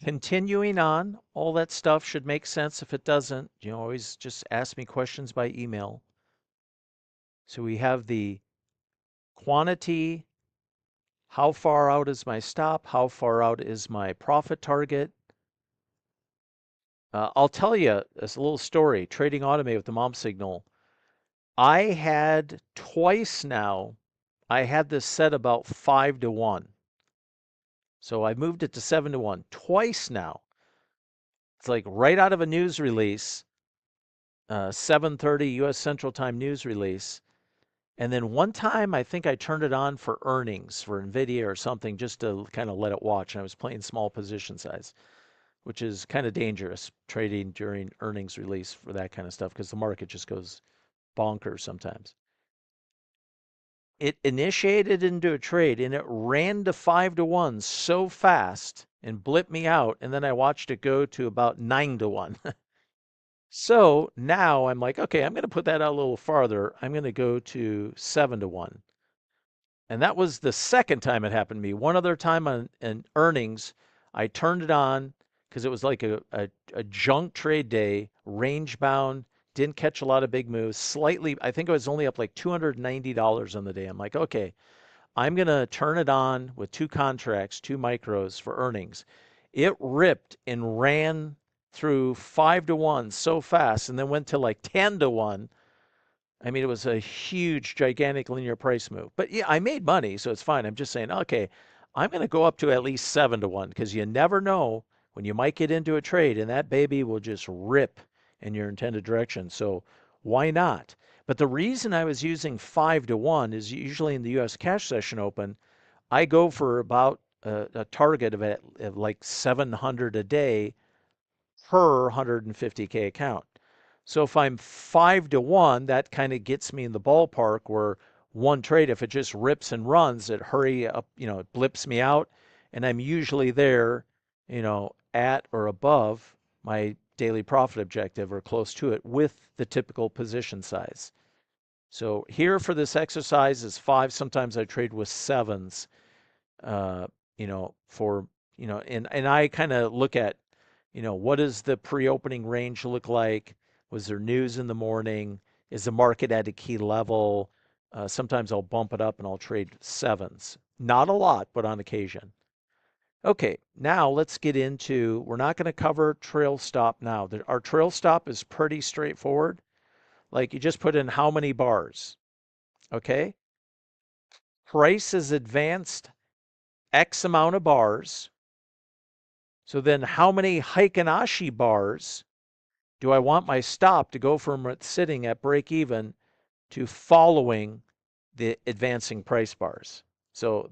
Continuing on, all that stuff should make sense. If it doesn't, always just ask me questions by email. So we have the quantity, how far out is my stop, how far out is my profit target. I'll tell you this little story, trading automated with the mom signal. I had twice now, I had this set about 5 to 1. So I moved it to 7 to 1 twice now. It's like right out of a news release, 7:30 U.S. Central Time news release. And then one time, I think I turned it on for earnings for NVIDIA or something just to kind of let it watch. And I was playing small position size, which is kind of dangerous trading during earnings release for that kind of stuff because the market just goes bonkers sometimes. It initiated into a trade and it ran to 5 to 1 so fast and blipped me out. And then I watched it go to about 9 to 1. So now I'm like, okay, I'm going to put that out a little farther. I'm going to go to 7 to 1. And that was the second time it happened to me. One other time on in earnings, I turned it on because it was like a junk trade day, range bound, didn't catch a lot of big moves. Slightly, I think it was only up like $290 on the day. I'm like, okay, I'm going to turn it on with two contracts, two micros for earnings. It ripped and ran through 5 to 1 so fast and then went to like 10 to 1. I mean, it was a huge, gigantic linear price move. But yeah, I made money, so it's fine. I'm just saying, okay, I'm going to go up to at least 7 to 1 because you never know when you might get into a trade and that baby will just rip in your intended direction. So why not? But the reason I was using 5 to 1 is usually in the US cash session open, I go for about a target of like 700 a day per 150K account. So if I'm 5 to 1, that kind of gets me in the ballpark where one trade, if it just rips and runs, it hurry up, it blips me out, and I'm usually there, at or above my daily profit objective or close to it with the typical position size. So here for this exercise is 5. Sometimes I trade with 7s, uh, for, and I kind of look at, what does the pre-opening range look like? Was there news in the morning? Is the market at a key level? Sometimes I'll bump it up and I'll trade 7s. Not a lot, but on occasion. Okay, now let's get into, we're not going to cover trail stop now. Our trail stop is pretty straightforward. Like you just put in how many bars, okay? Price is advanced X amount of bars. So then how many Heikin-Ashi bars do I want my stop to go from sitting at break even to following the advancing price bars? So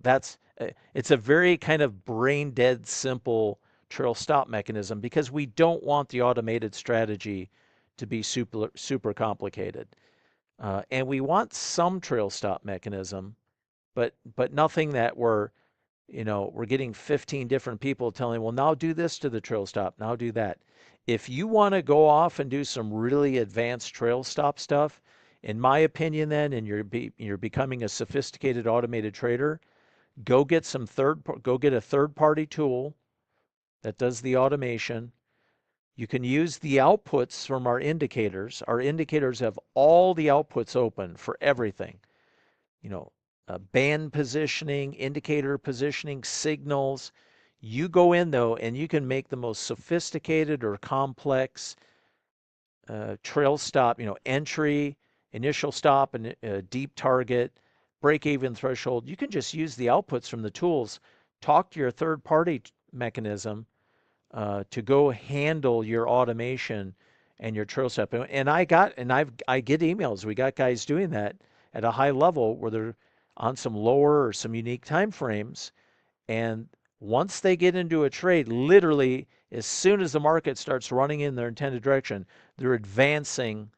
it's a very kind of brain dead simple trail stop mechanism because we don't want the automated strategy to be super complicated. And we want some trail stop mechanism, but nothing that we're getting 15 different people telling, well, now do this to the trail stop, now do that. If you want to go off and do some really advanced trail stop stuff, in my opinion, then, and you're becoming a sophisticated automated trader, go get a third party tool that does the automation. You can use the outputs from our indicators. Our indicators have all the outputs open for everything. You know, band positioning, indicator positioning, signals. You go in though, and you can make the most sophisticated or complex trail stop, entry, initial stop, and deep target, break even threshold. You can just use the outputs from the tools, talk to your third party mechanism to go handle your automation and your trail step. And I get emails. We got guys doing that at a high level where they're on some lower or some unique time frames. And once they get into a trade, literally as soon as the market starts running in their intended direction, they're advancing.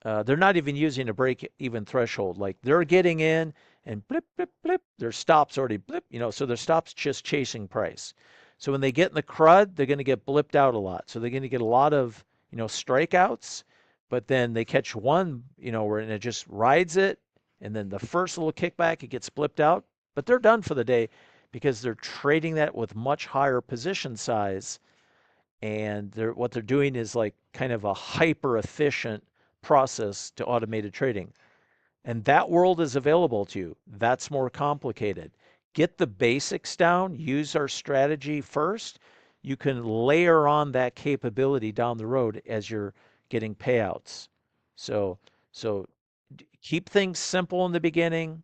They're not even using a break even threshold. Like they're getting in and blip, blip, blip. Their stop's already blip, so their stop's just chasing price. So when they get in the crud, they're going to get blipped out a lot. So they're going to get a lot of, strikeouts, but then they catch one, where and it just rides it. And then the first little kickback, it gets blipped out, but they're done for the day because they're trading that with much higher position size and what they're doing is like kind of a hyper efficient process to automated trading. And that world is available to you. That's more complicated. Get the basics down, use our strategy first. You can layer on that capability down the road as you're getting payouts. So, so keep things simple in the beginning.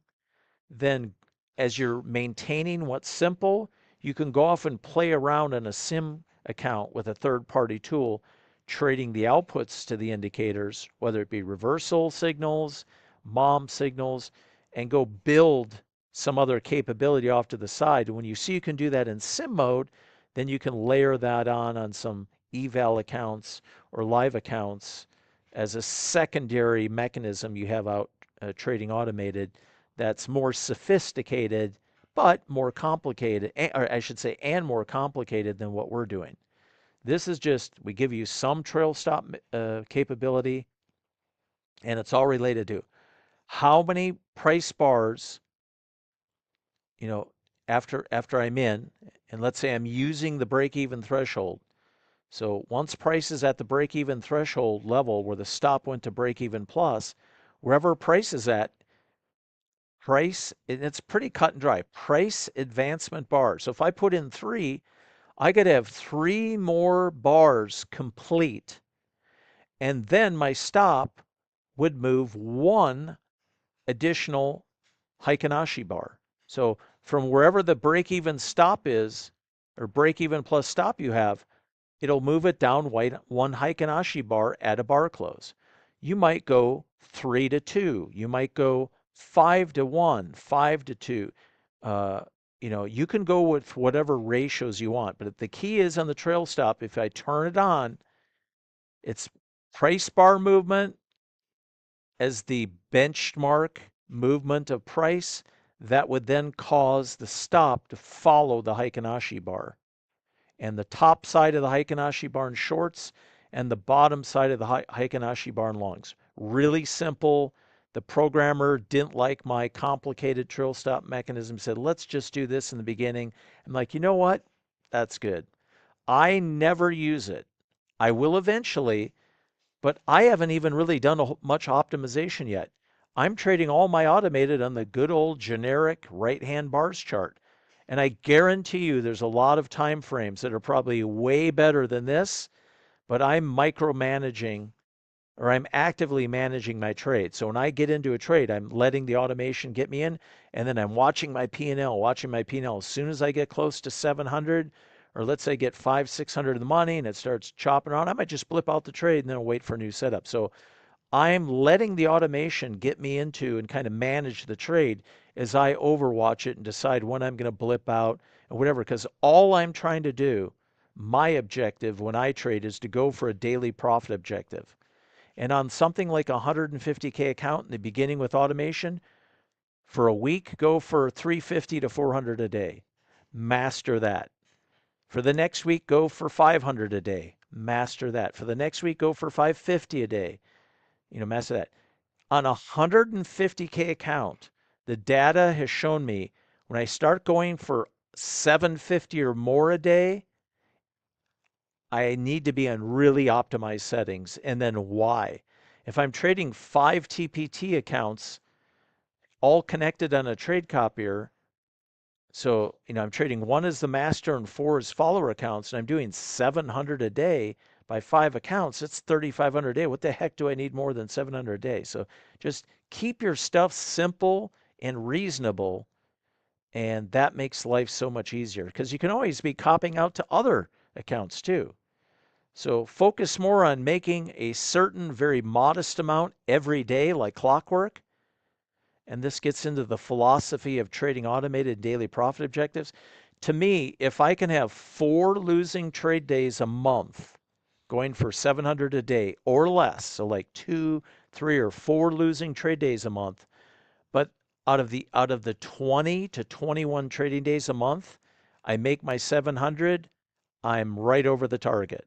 Then, as you're maintaining what's simple, you can go off and play around in a sim account with a third party tool, trading the outputs to the indicators, whether it be reversal signals, mom signals, and go build some other capability off to the side. When you see you can do that in sim mode, then you can layer that on some eval accounts or live accounts as a secondary mechanism you have out trading automated that's more sophisticated but more complicated, or I should say, and more complicated than what we're doing. This is just, we give you some trail stop capability, and it's all related to how many price bars, you know, after I'm in, and let's say I'm using the break even threshold. So once price is at the break even threshold level where the stop went to break even plus, wherever price is at, price, and it's pretty cut and dry, price advancement bar. So if I put in 3, I got to have 3 more bars complete. And then my stop would move 1 additional Heikin-Ashi bar. So from wherever the break even stop is, or break even plus stop you have, it'll move it down 1 Heikin-Ashi bar at a bar close. You might go 3 to 2. You might go 5 to 1, 5 to 2. You can go with whatever ratios you want, but the key is on the trail stop, if I turn it on, it's price bar movement as the benchmark movement of price. That would then cause the stop to follow the Heikin-Ashi bar. And the top side of the Heikin-Ashi bar in shorts and the bottom side of the Heikin-Ashi bar in longs. Really simple. The programmer didn't like my complicated trail stop mechanism, said, let's just do this in the beginning. I'm like, you know what? That's good. I never use it. I will eventually, but I haven't even really done much optimization yet. I'm trading all my automated on the good old generic right-hand bars chart. And I guarantee you there's a lot of time frames that are probably way better than this, but I'm micromanaging, or I'm actively managing my trade. So when I get into a trade, I'm letting the automation get me in, and then I'm watching my P&L, watching my P&L. As soon as I get close to 700, or let's say get 500, 600 in the money and it starts chopping around, I might just blip out the trade and then I'll wait for a new setup. So I'm letting the automation get me into and kind of manage the trade as I overwatch it and decide when I'm going to blip out and whatever. Because all I'm trying to do, my objective when I trade is to go for a daily profit objective. And on something like a 150K account in the beginning with automation, for a week, go for 350 to 400 a day. Master that. For the next week, go for 500 a day. Master that. For the next week, go for 550 a day. Master that. On a 150K account, the data has shown me when I start going for 750 or more a day, I need to be on really optimized settings. And then why? If I'm trading 5 TPT accounts, all connected on a trade copier, so, I'm trading 1 as the master and 4 as follower accounts, and I'm doing 700 a day by 5 accounts. It's 3,500 a day. What the heck do I need more than 700 a day? So just keep your stuff simple and reasonable, and that makes life so much easier because you can always be copying out to other accounts too. So focus more on making a certain very modest amount every day like clockwork, and this gets into the philosophy of trading automated daily profit objectives. To me, if I can have 4 losing trade days a month, going for 700 a day or less, so like 2, 3, or 4 losing trade days a month, but out of the 20 to 21 trading days a month, I make my 700, I'm right over the target.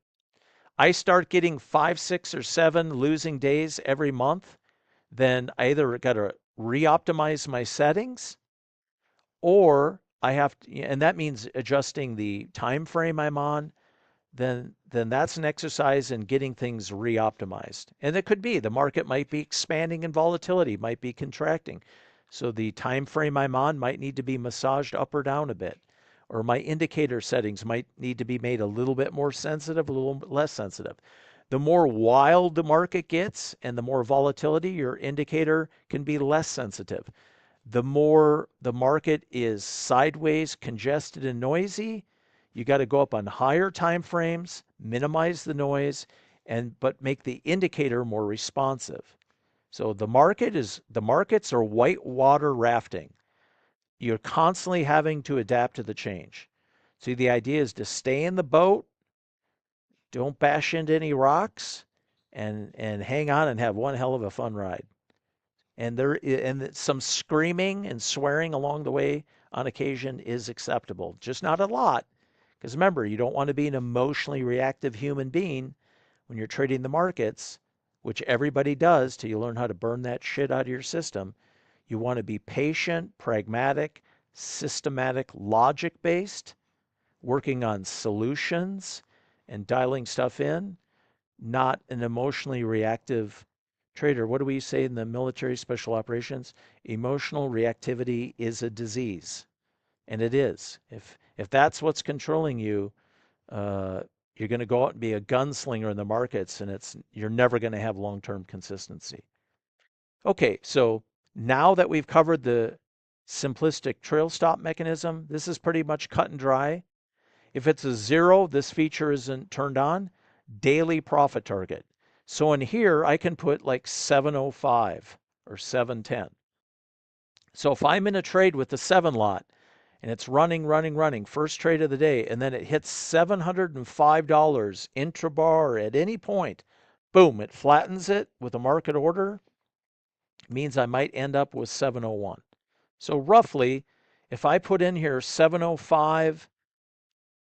I start getting 5, 6, or 7 losing days every month, then I either got to re-optimize my settings, or I have to, and that means adjusting the time frame I'm on, then that's an exercise in getting things reoptimized. And it could be the market might be expanding in volatility, might be contracting. So the time frame I'm on might need to be massaged up or down a bit. Or my indicator settings might need to be made a little bit more sensitive, a little bit less sensitive. The more wild the market gets and the more volatility, your indicator can be less sensitive. The more the market is sideways, congested, and noisy, you got to go up on higher time frames, minimize the noise, but make the indicator more responsive. So the markets are whitewater rafting. You're constantly having to adapt to the change. See, the idea is to stay in the boat, don't bash into any rocks, and hang on and have one hell of a fun ride. And some screaming and swearing along the way on occasion is acceptable, just not a lot. Because remember, you don't want to be an emotionally reactive human being when you're trading the markets, which everybody does till you learn how to burn that shit out of your system. You want to be patient, pragmatic, systematic, logic based, working on solutions and dialing stuff in, not an emotionally reactive trader. What do we say in the military special operations? Emotional reactivity is a disease. And it is. If that's what's controlling you, you're going to go out and be a gunslinger in the markets, and you're never going to have long-term consistency. Okay, so now that we've covered the simplistic trail stop mechanism, this is pretty much cut and dry. If it's a 0, this feature isn't turned on. Daily profit target. So in here, I can put like 705 or 710. So if I'm in a trade with the 7 lot and it's running, first trade of the day, and then it hits $705 intra-bar at any point, boom, it flattens it with a market order, means I might end up with 701. So roughly, if I put in here 705,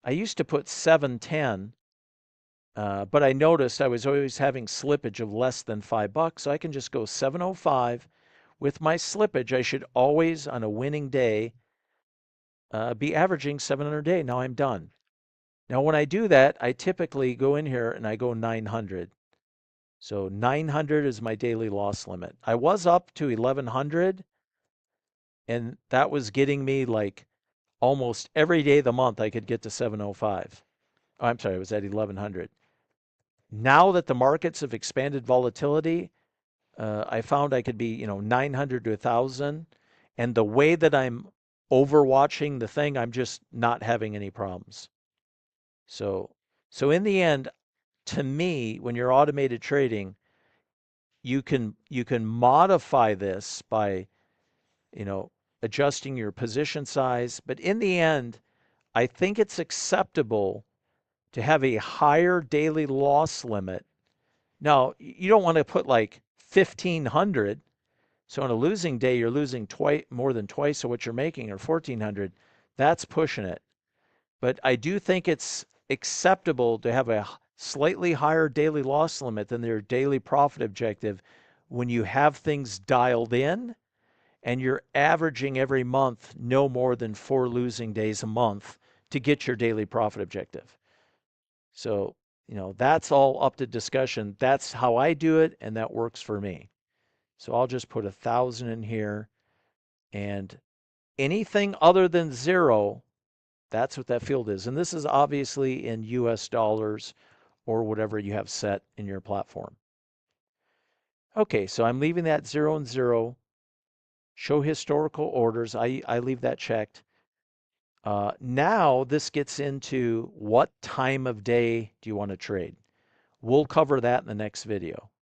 I used to put 710, but I noticed I was always having slippage of less than $5, so I can just go 705. With my slippage, I should always, on a winning day, be averaging 700 a day. Now I'm done. Now when I do that, I typically go in here and I go 900. So 900 is my daily loss limit. I was up to 1100, and that was getting me like almost every day of the month I could get to 705. Oh, I'm sorry, I was at 1100. Now that the markets have expanded volatility, I found I could be, 900 to 1,000. And the way that I'm overwatching the thing, I'm just not having any problems. So in the end, to me, when you're automated trading, you can modify this by, you know, adjusting your position size. But in the end, I think it's acceptable to have a higher daily loss limit. Now, you don't want to put like 1,500. So on a losing day, you're losing more than twice of what you're making, or 1,400. That's pushing it. But I do think it's acceptable to have a slightly higher daily loss limit than their daily profit objective when you have things dialed in and you're averaging every month no more than 4 losing days a month to get your daily profit objective. So, that's all up to discussion. That's how I do it, and that works for me. So I'll just put 1,000 in here, and anything other than 0, that's what that field is. And this is obviously in US dollars or whatever you have set in your platform. Okay, so I'm leaving that 0 and 0. Show historical orders. I leave that checked. Now this gets into what time of day do you want to trade? We'll cover that in the next video.